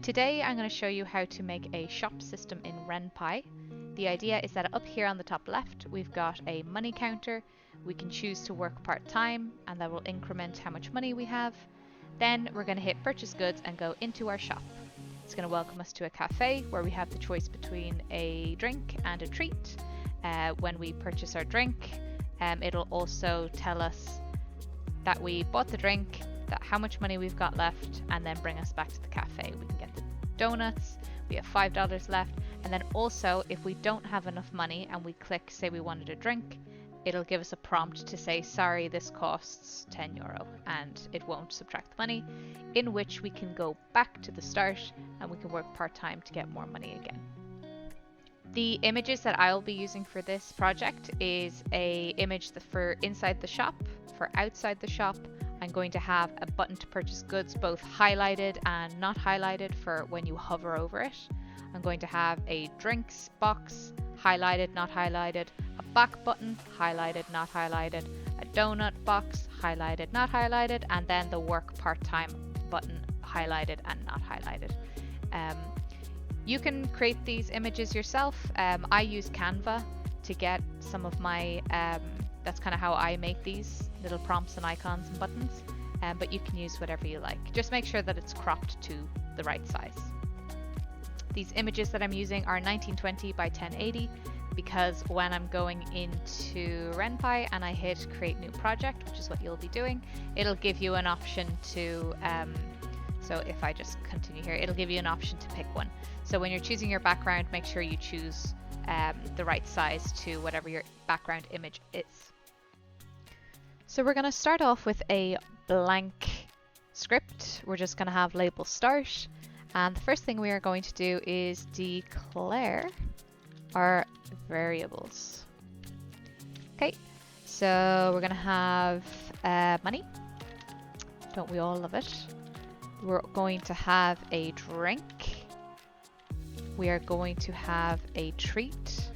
Today I'm going to show you how to make a shop system in Renpy. The idea is that up here on the top left we've got a money counter. We can choose to work part-time and that will increment how much money we have. Then we're going to hit purchase goods and go into our shop. It's going to welcome us to a cafe where we have the choice between a drink and a treat. When we purchase our drink, it'll also tell us that we bought the drink, that how much money we've got left, and then bring us back to the cafe. We can get the donuts, we have $5 left, and then also if we don't have enough money and we click say we wanted a drink, it'll give us a prompt to say sorry, this costs €10, and it won't subtract the money, in which we can go back to the start and we can work part-time to get more money again. The images that I'll be using for this project is a image for inside the shop. For outside the shop, I'm going to have a button to purchase goods, both highlighted and not highlighted for when you hover over it. I'm going to have a drinks box, highlighted, not highlighted, a back button, highlighted, not highlighted, a donut box, highlighted, not highlighted, and then the work part-time button, highlighted and not highlighted. You can create these images yourself. I use Canva to get some of my, that's kind of how I make these little prompts and icons and buttons, but you can use whatever you like. Just make sure that it's cropped to the right size. These images that I'm using are 1920 by 1080 because when I'm going into Renpy and I hit create new project, which is what you'll be doing, it'll give you an option to, so if I just continue here, it'll give you an option to pick one. So when you're choosing your background, make sure you choose the right size to whatever your background image is. So we're going to start off with a blank script. We're just going to have label start. And the first thing we are going to do is declare our variables. Okay, so we're going to have money. Don't we all love it? We're going to have a drink. We are going to have a treat.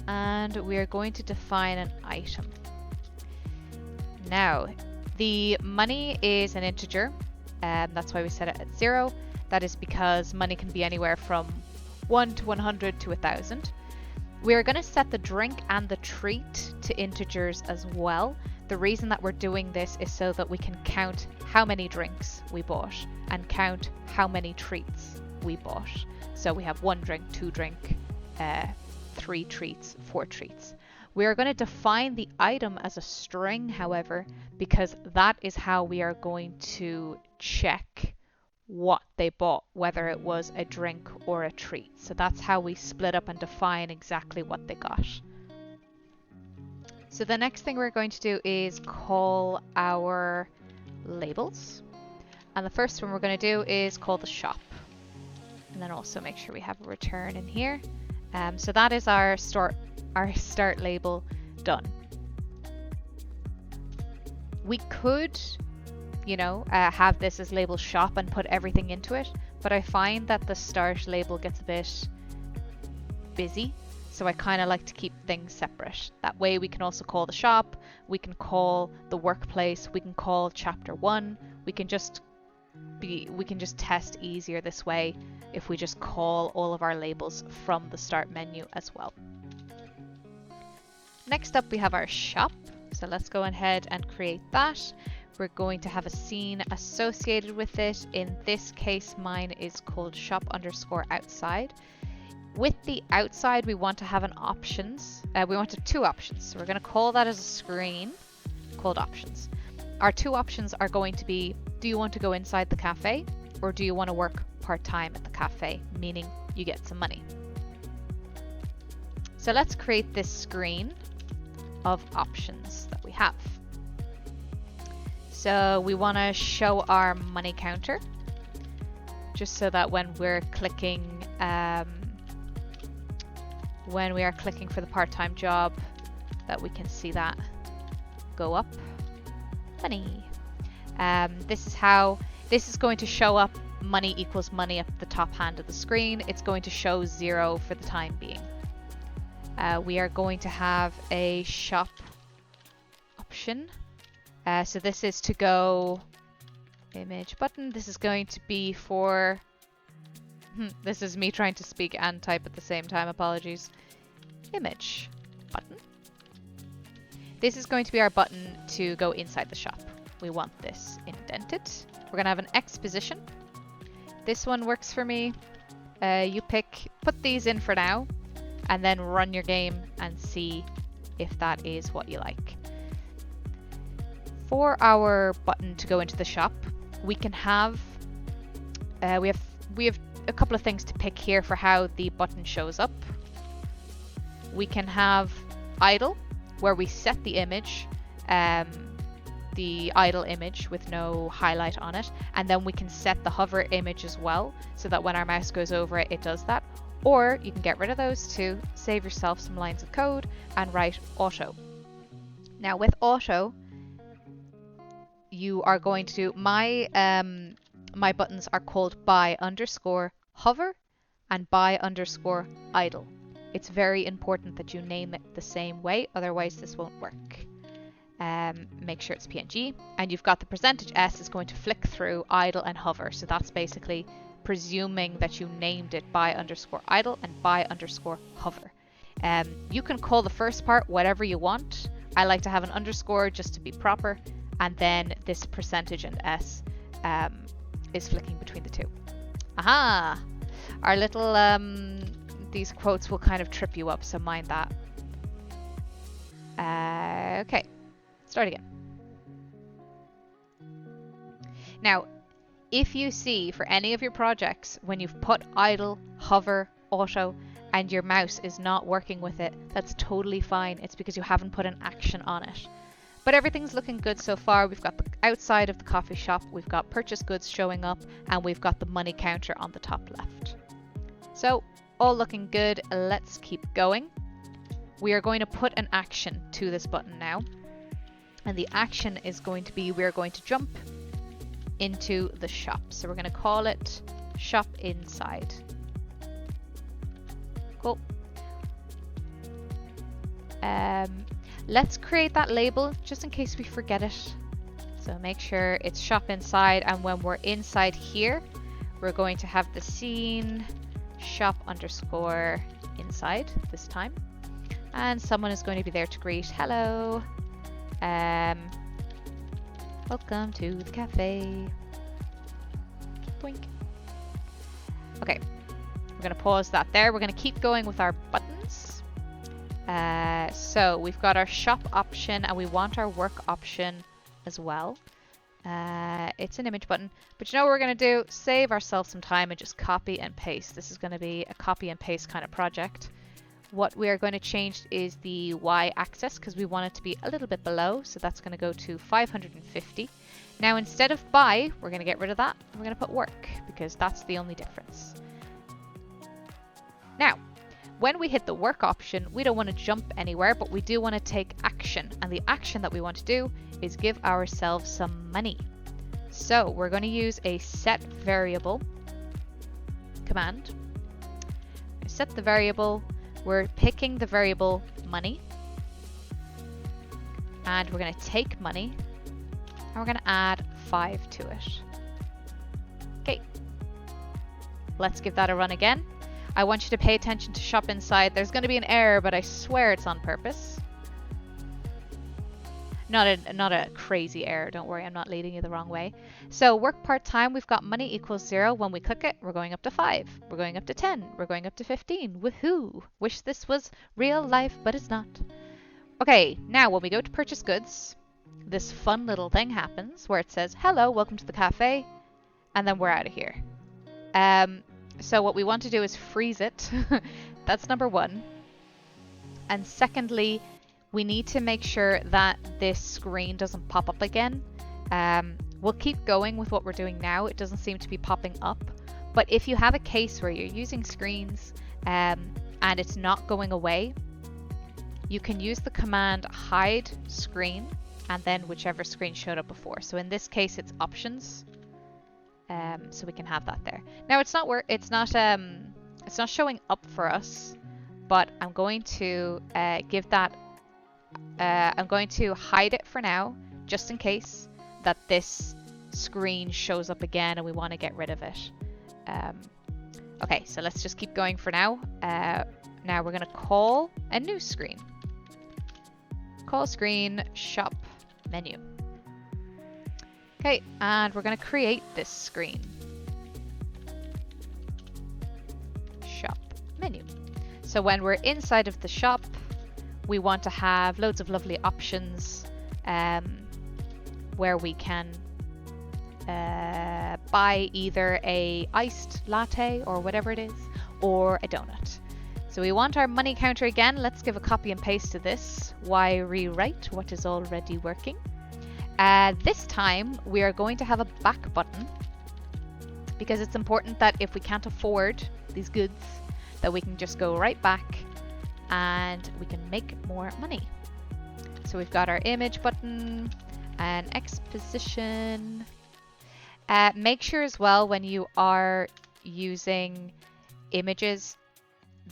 And we are going to define an item. Now, the money is an integer. That's why we set it at 0. That is because money can be anywhere from 1 to 100 to 1,000. We are going to set the drink and the treat to integers as well. The reason that we're doing this is so that we can count how many drinks we bought and count how many treats we bought. So we have 1 drink, 2 drink, 3 treats, 4 treats. We are going to define the item as a string, however, because that is how we are going to check what they bought, whether it was a drink or a treat. So that's how we split up and define exactly what they got. So the next thing we're going to do is call our labels. And the first one we're going to do is call the shop. And then also make sure we have a return in here. So that is our start label done. We could, have this as label shop and put everything into it, but I find that the start label gets a bit busy. So I kind of like to keep things separate. That way we can also call the shop, we can call the workplace, we can call chapter 1, we can just test easier this way if we just call all of our labels from the start menu as well. Next up we have our shop. So let's go ahead and create that. We're going to have a scene associated with it. In this case, mine is called shop_outside. With the outside, we want to have an options. We wanted 2 options. So we're going to call that as a screen called options. Our 2 options are going to be, do you want to go inside the cafe or do you want to work part-time at the cafe, meaning you get some money. So let's create this screen of options that we have. So we want to show our money counter just so that when we're clicking for the part-time job that we can see that go up. Money. This is going to show up money equals money at the top hand of the screen. It's going to show 0 for the time being. We are going to have a shop option. So this is to go image button. This is going to be for... this is me trying to speak and type at the same time. Apologies. Image button. This is going to be our button to go inside the shop. We want this indented. We're going to have an X position. This one works for me. You put these in for now, and then run your game and see if that is what you like. For our button to go into the shop, we can have we have a couple of things to pick here for how the button shows up. We can have idle, where we set the image, the idle image with no highlight on it, and then we can set the hover image as well, so that when our mouse goes over it, it does that. Or you can get rid of those two, save yourself some lines of code, and write auto. Now with auto, you are going to do my buttons are called by_hover and by_idle. It's very important that you name it the same way, otherwise this won't work. Make sure it's PNG, and you've got the %s is going to flick through idle and hover, so that's basically presuming that you named it by_idle and by_hover. You can call the first part whatever you want. I like to have an underscore just to be proper, and then this % and s is flicking between the two. Aha! Our little these quotes will kind of trip you up, so mind that. Okay, start again. Now, if you see for any of your projects, when you've put idle, hover, auto, and your mouse is not working with it, that's totally fine. It's because you haven't put an action on it. But everything's looking good so far. We've got the outside of the coffee shop, we've got purchase goods showing up, and we've got the money counter on the top left. So, all looking good. Let's keep going. We are going to put an action to this button now. And the action is going to be, we're going to jump into the shop. So we're going to call it shop inside. Cool. Let's create that label just in case we forget it. So make sure it's shop inside, and when we're inside here, we're going to have the scene shop_inside this time. And someone is going to be there to greet. Hello. Welcome to the cafe. Boink. Okay. We're going to pause that there. We're going to keep going with our buttons. So we've got our shop option, and we want our work option as well. It's an image button, but you know what we're going to do? Save ourselves some time and just copy and paste. This is going to be a copy and paste kind of project. What we are going to change is the y-axis, because we want it to be a little bit below, so that's going to go to 550. Now instead of by, we're going to get rid of that. We're going to put work, because that's the only difference. Now, when we hit the work option, we don't want to jump anywhere, but we do want to take action. And the action that we want to do is give ourselves some money. So we're going to use a set variable command. Set the variable. We're picking the variable money. And we're going to take money. And we're going to add 5 to it. Okay. Let's give that a run again. I want you to pay attention to shop inside. There's going to be an error, but I swear it's on purpose. Not a crazy error, don't worry, I'm not leading you the wrong way. So work part-time, we've got money equals 0. When we click it, we're going up to 5. We're going up to 10. We're going up to 15. Woohoo! Wish this was real life, but it's not. Okay, now when we go to purchase goods, this fun little thing happens where it says, hello, welcome to the cafe, and then we're out of here. So what we want to do is freeze it. That's number 1. And secondly, we need to make sure that this screen doesn't pop up again. We'll keep going with what we're doing now. It doesn't seem to be popping up. But if you have a case where you're using screens and it's not going away, you can use the command hide screen and then whichever screen showed up before. So in this case, it's options. So we can have that there. Now it's not showing up for us, but I'm going to give that. I'm going to hide it for now, just in case that this screen shows up again and we want to get rid of it. Okay, so let's just keep going for now. Now we're going to call a new screen. Call screen shop menu. Okay, and we're going to create this screen. Shop menu. So when we're inside of the shop, we want to have loads of lovely options where we can buy either a iced latte or whatever it is, or a donut. So we want our money counter again. Let's give a copy and paste to this. Why rewrite what is already working? This time we are going to have a back button, because it's important that if we can't afford these goods, that we can just go right back and we can make more money. So we've got our image button and exposition. Make sure as well when you are using images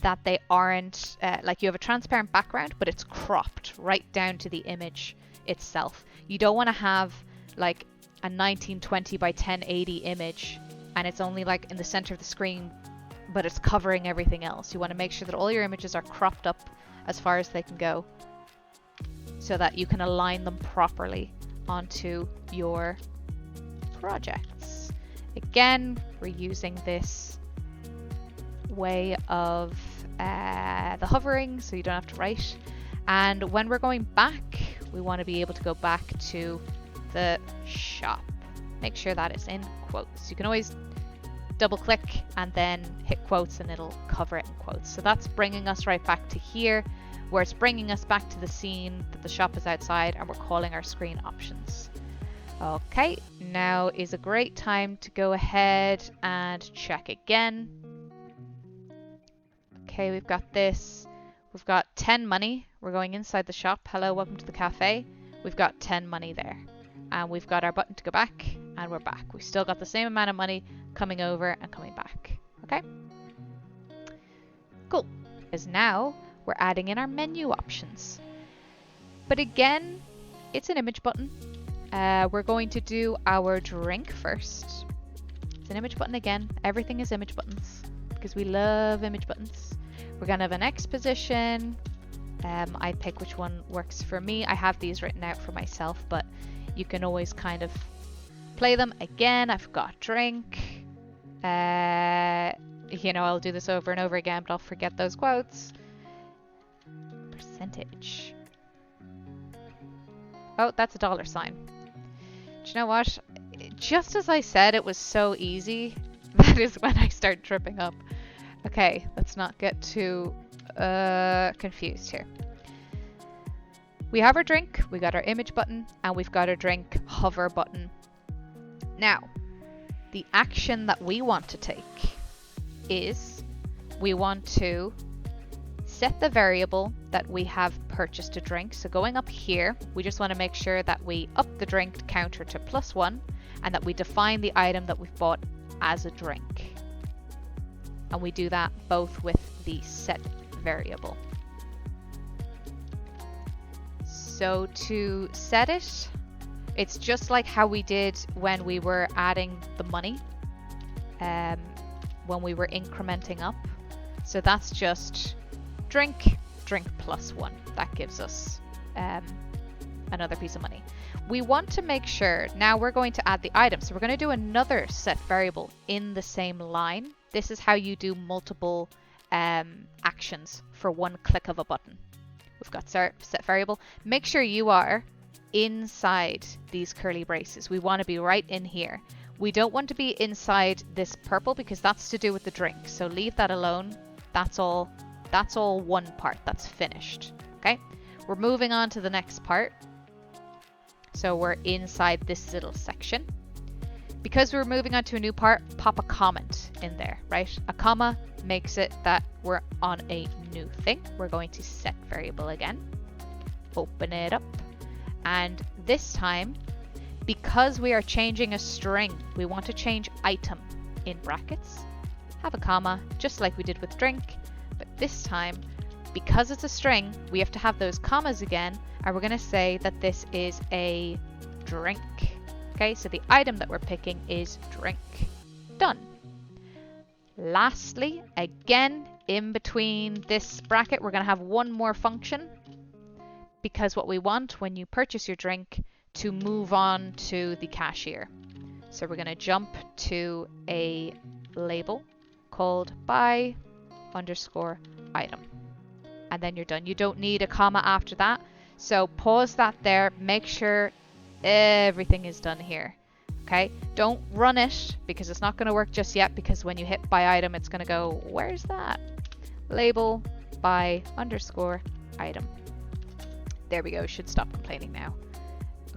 that they aren't like you have a transparent background, but it's cropped right down to the image itself. You don't want to have like a 1920 by 1080 image and it's only like in the center of the screen, but it's covering everything else. You want to make sure that all your images are cropped up as far as they can go so that you can align them properly onto your projects. Again, we're using this way of the hovering so you don't have to write. And when we're going back, we want to be able to go back to the shop. Make sure that is in quotes. You can always double click and then hit quotes and it'll cover it in quotes. So that's bringing us right back to here, where it's bringing us back to the scene that the shop is outside and we're calling our screen options. Okay, now is a great time to go ahead and check again. Okay, we've got this. We've got 10 money. We're going inside the shop. Hello, welcome to the cafe. We've got 10 money there. And we've got our button to go back, and we're back. We've still got the same amount of money coming over and coming back. Okay? Cool. Because now we're adding in our menu options. But again, it's an image button. We're going to do our drink first. It's an image button again. Everything is image buttons because we love image buttons. We're going to have an exposition. I pick which one works for me. I have these written out for myself, but you can always kind of play them. Again, I've got drink. You know, I'll do this over and over again, but I'll forget those quotes. Percentage. Oh, that's a dollar sign. Do you know what? Just as I said it was so easy, that is when I start tripping up. Okay, let's not get too confused here. We have our drink, we got our image button, and we've got our drink hover button. Now, the action that we want to take is we want to set the variable that we have purchased a drink. So going up here, we just want to make sure that we up the drink counter to +1 and that we define the item that we've bought as a drink. And we do that both with the set variable. So to set it, it's just like how we did when we were adding the money, when we were incrementing up. So that's just drink +1. That gives us another piece of money. We want to make sure, now we're going to add the item. So we're going to do another set variable in the same line. This is how you do multiple actions for one click of a button. We've got set variable. Make sure you are inside these curly braces. We want to be right in here. We don't want to be inside this purple because that's to do with the drink. So leave that alone. That's all one part. That's finished. Okay. We're moving on to the next part. So we're inside this little section. Because we're moving on to a new part, pop a comment in there, right? A comma makes it that we're on a new thing. We're going to set variable again. Open it up. And this time, because we are changing a string, we want to change item in brackets. Have a comma, just like we did with drink. But this time, because it's a string, we have to have those commas again. And we're going to say that this is a drink. Okay, so the item that we're picking is drink. Done. Lastly, again, in between this bracket, we're going to have one more function, because what we want when you purchase your drink to move on to the cashier. So we're going to jump to a label called buy underscore item. And then you're done. You don't need a comma after that. So pause that there. Make sure everything is done here. Okay, don't run it because it's not going to work just yet, because when you hit buy item, it's going to go, where's that? Label buy underscore item. There we go. Should stop complaining now.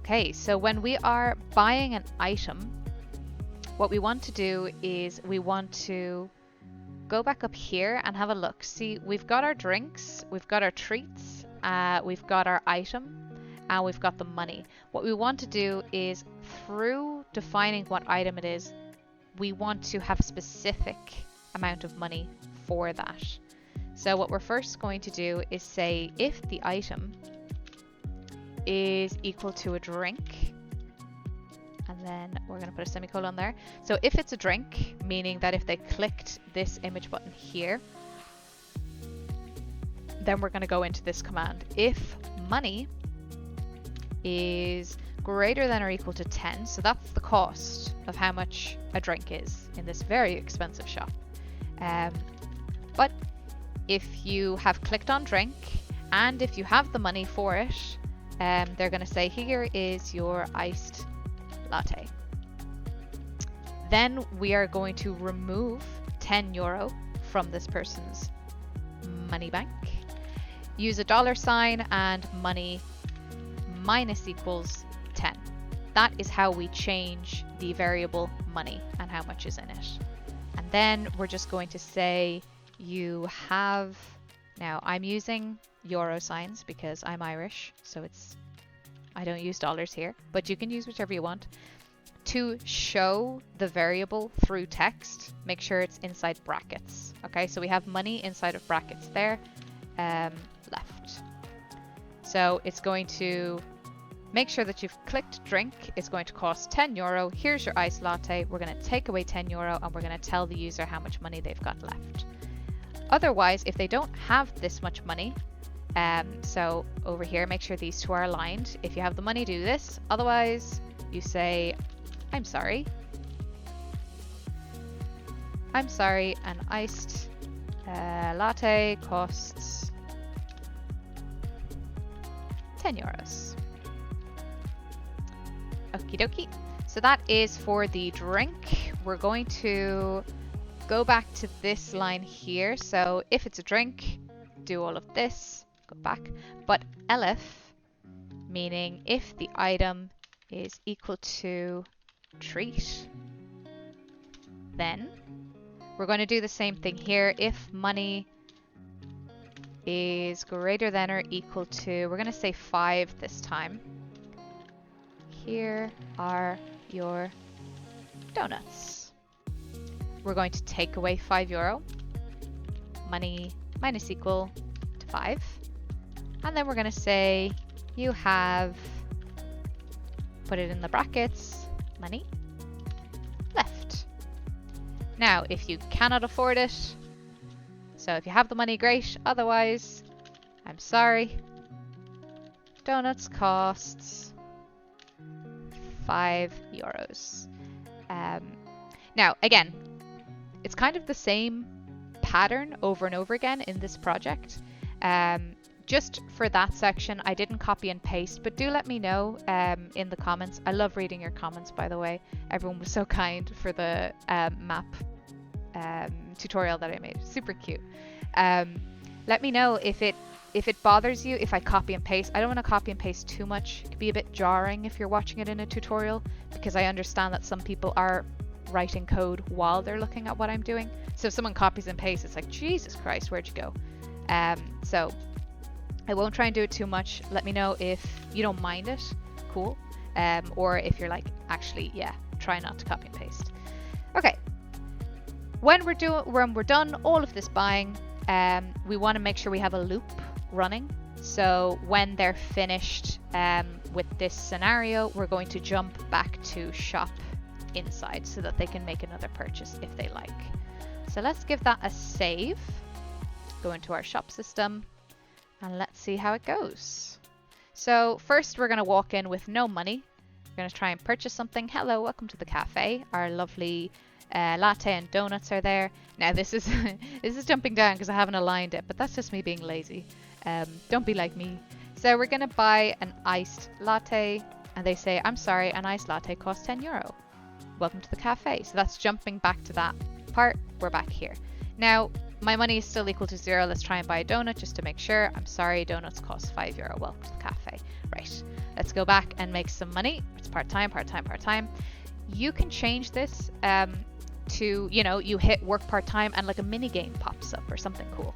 Okay, so when we are buying an item, what we want to do is we want to go back up here and have a look. See, we've got our drinks, we've got our treats, we've got our item, and we've got the money. What we want to do is, through defining what item it is, we want to have a specific amount of money for that. So what we're first going to do is say if the item is equal to a drink, and then we're going to put a semicolon there. So if it's a drink, meaning that if they clicked this image button here, then we're going to go into this command. If money is greater than or equal to 10, so that's the cost of how much a drink is in this very expensive shop. But if you have clicked on drink and if you have the money for it, they're going to say here is your iced latte. Then we are going to remove 10 euro from this person's money bank. Use a $ and money minus equals 10. That is how we change the variable money and how much is in it. And then we're just going to say you have, now I'm using euro signs because I'm Irish, so I don't use dollars here, but you can use whichever you want. To show the variable through text, make sure it's inside brackets. Okay, so we have money inside of brackets there, left. So it's going to make sure that you've clicked drink. It's going to cost 10 euro. Here's your iced latte. We're going to take away 10 euro and we're going to tell the user how much money they've got left. Otherwise, if they don't have this much money, so over here, make sure these two are aligned. If you have the money, do this. Otherwise, you say, I'm sorry. I'm sorry, an iced latte costs 10 euros. Okie dokie. So that is for the drink. We're going to go back to this line here. So if it's a drink, do all of this, go back. But elif, meaning if the item is equal to treat, then we're going to do the same thing here. If money is greater than or equal to, we're going to say 5 this time. Here are your donuts. We're going to take away 5 euro. Money minus equal to 5. And then we're going to say you have, put it in the brackets, money left. Now, if you cannot afford it, so if you have the money, great. Otherwise, I'm sorry. Donuts costs 5 euros. Now, again, it's kind of the same pattern over and over again in this project. Just for that section, I didn't copy and paste, but do let me know in the comments. I love reading your comments, by the way. Everyone was so kind for the map tutorial that I made. Super cute. Let me know if it bothers you if I copy and paste. I don't want to copy and paste too much. It could be a bit jarring if you're watching it in a tutorial, because I understand that some people are writing code while they're looking at what I'm doing. So if someone copies and pastes, it's like, Jesus Christ, where'd you go? So I won't try and do it too much. Let me know if you don't mind it. Cool. Or if you're like, actually, yeah, try not to copy and paste. Okay. When we're done all of this buying, we want to make sure we have a loop running. So when they're finished with this scenario, we're going to jump back to shop inside so that they can make another purchase if they like. So let's give that a save. Go into our shop system and let's see how it goes. So first we're going to walk in with no money. We're going to try and purchase something. Hello, welcome to the cafe. Our lovely latte and donuts are there. Now this is this is jumping down because I haven't aligned it, but that's just me being lazy. Don't be like me. So we're going to buy an iced latte and they say, I'm sorry, an iced latte costs €10. Welcome to the cafe. So that's jumping back to that part. We're back here. Now my money is still equal to 0. Let's try and buy a donut just to make sure. I'm sorry, donuts cost €5. Welcome to the cafe. Right, let's go back and make some money. It's part-time, part-time, part-time. You can change this to, you know, you hit work part-time and like a mini game pops up or something cool.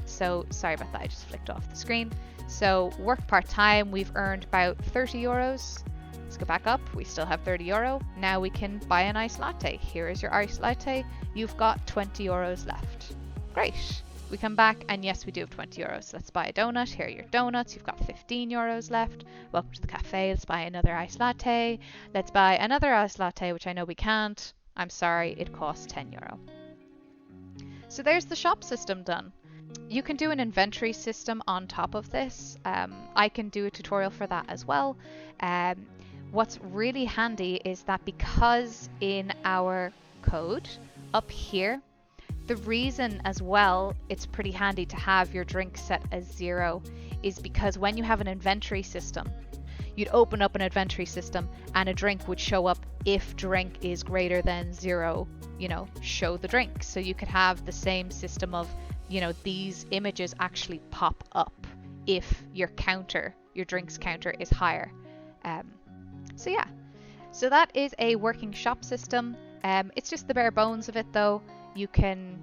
So sorry about that, I just flicked off the screen. So work part-time, we've earned about €30. Let's go back up, we still have €30. Now we can buy an iced latte. Here is your iced latte. You've got €20 left. Great. We come back and yes, we do have €20. So let's buy a donut. Here are your donuts. You've got €15 left. Welcome to the cafe. Let's buy another iced latte. Let's buy another iced latte, which I know we can't. I'm sorry, it costs €10. So there's the shop system done. You can do an inventory system on top of this. I can do a tutorial for that as well. What's really handy is that because in our code up here, the reason as well it's pretty handy to have your drink set as 0 is because when you have an inventory system, you'd open up an inventory system and a drink would show up if drink is greater than 0, you know, show the drink. So you could have the same system of, you know, these images actually pop up if your counter, your drinks counter is higher. So yeah, so that is a working shop system. It's just the bare bones of it though. You can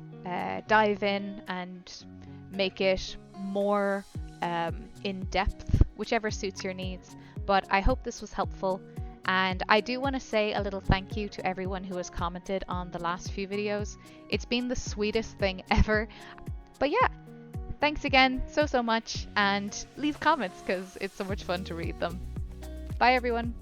dive in and make it more in depth, whichever suits your needs. But I hope this was helpful. And I do want to say a little thank you to everyone who has commented on the last few videos. It's been the sweetest thing ever. But yeah, thanks again so much, and leave comments because it's so much fun to read them. Bye everyone.